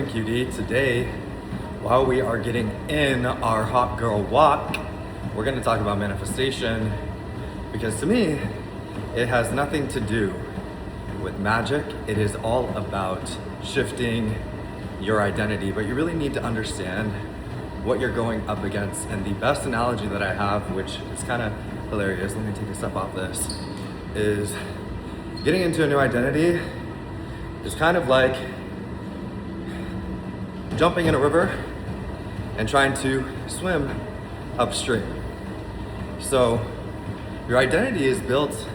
QD. Today, while we are getting in our hot girl walk, we're going to talk about manifestation, because to me, it has nothing to do with magic. It is all about shifting your identity, but you really need to understand what you're going up against. And the best analogy that I have, which is kind of hilarious, let me take a step off this, is getting into a new identity is kind of like jumping in a river and trying to swim upstream. So your identity is built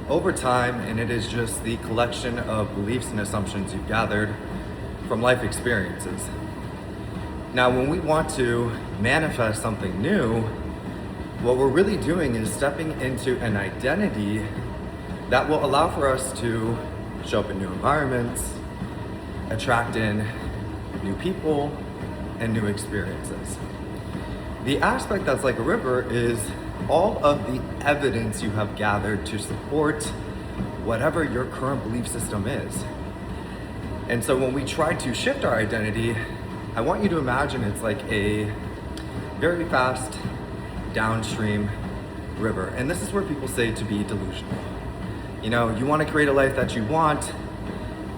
over time, and it is just the collection of beliefs and assumptions you've gathered from life experiences. Now, when we want to manifest something new, what we're really doing is stepping into an identity that will allow for us to show up in new environments, attract in new people, and new experiences. The aspect that's like a river is all of the evidence you have gathered to support whatever your current belief system is. And so when we try to shift our identity, I want you to imagine it's like a very fast downstream river. And this is where people say to be delusional. You know, you want to create a life that you want,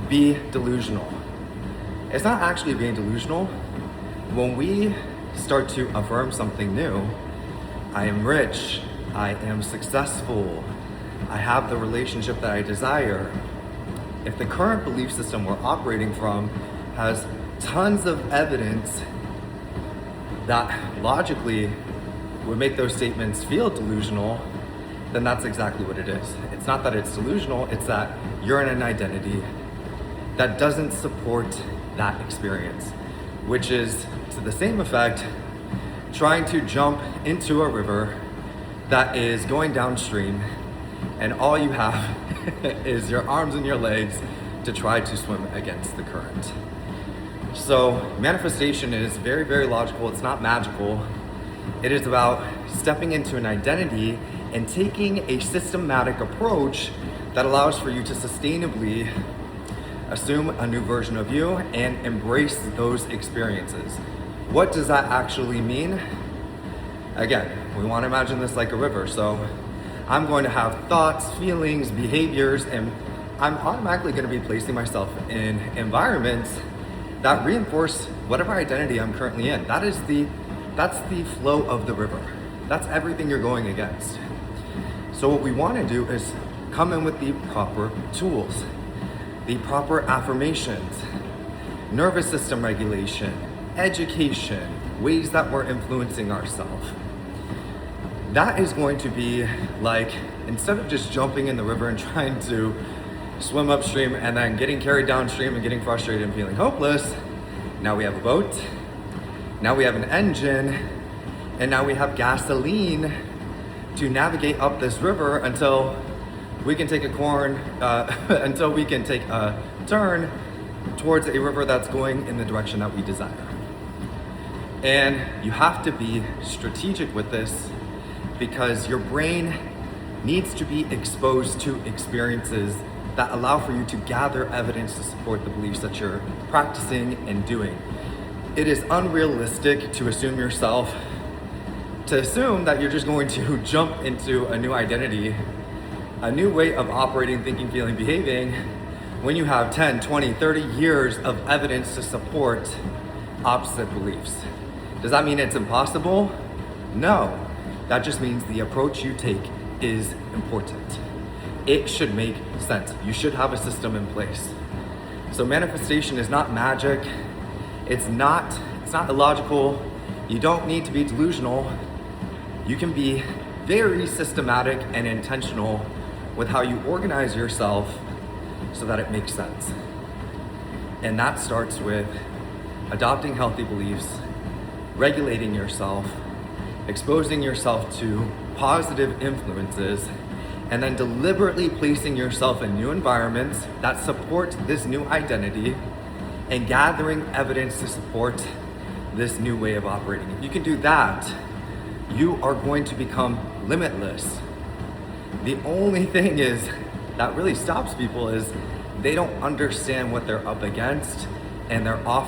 be delusional. It's not actually being delusional. When we start to affirm something new, I am rich, I am successful, I have the relationship that I desire. If the current belief system we're operating from has tons of evidence that logically would make those statements feel delusional, then that's exactly what it is. It's not that it's delusional, it's that you're in an identity that doesn't support that experience, which is to the same effect trying to jump into a river that is going downstream, and all you have is your arms and your legs to try to swim against the current. So manifestation is very, very logical. It's not magical. It is about stepping into an identity and taking a systematic approach that allows for you to sustainably assume a new version of you and embrace those experiences. What does that actually mean? Again, we want to imagine this like a river. So I'm going to have thoughts, feelings, behaviors, and I'm automatically going to be placing myself in environments that reinforce whatever identity I'm currently in. That's the flow of the river. That's everything you're going against. So what we want to do is come in with the proper tools, the proper affirmations, nervous system regulation, education, ways that we're influencing ourselves. That is going to be like, instead of just jumping in the river and trying to swim upstream and then getting carried downstream and getting frustrated and feeling hopeless, now we have a boat, now we have an engine, and now we have gasoline to navigate up this river until we can take a turn towards a river that's going in the direction that we desire. And you have to be strategic with this, because your brain needs to be exposed to experiences that allow for you to gather evidence to support the beliefs that you're practicing and doing. It is unrealistic to assume that you're just going to jump into a new identity, a new way of operating, thinking, feeling, behaving, when you have 10, 20, 30 years of evidence to support opposite beliefs. Does that mean it's impossible? No. That just means the approach you take is important. It should make sense. You should have a system in place. So manifestation is not magic. It's not illogical. You don't need to be delusional. You can be very systematic and intentional with how you organize yourself so that it makes sense. And that starts with adopting healthy beliefs, regulating yourself, exposing yourself to positive influences, and then deliberately placing yourself in new environments that support this new identity and gathering evidence to support this new way of operating. If you can do that, you are going to become limitless. The only thing is that really stops people is they don't understand what they're up against, and they're often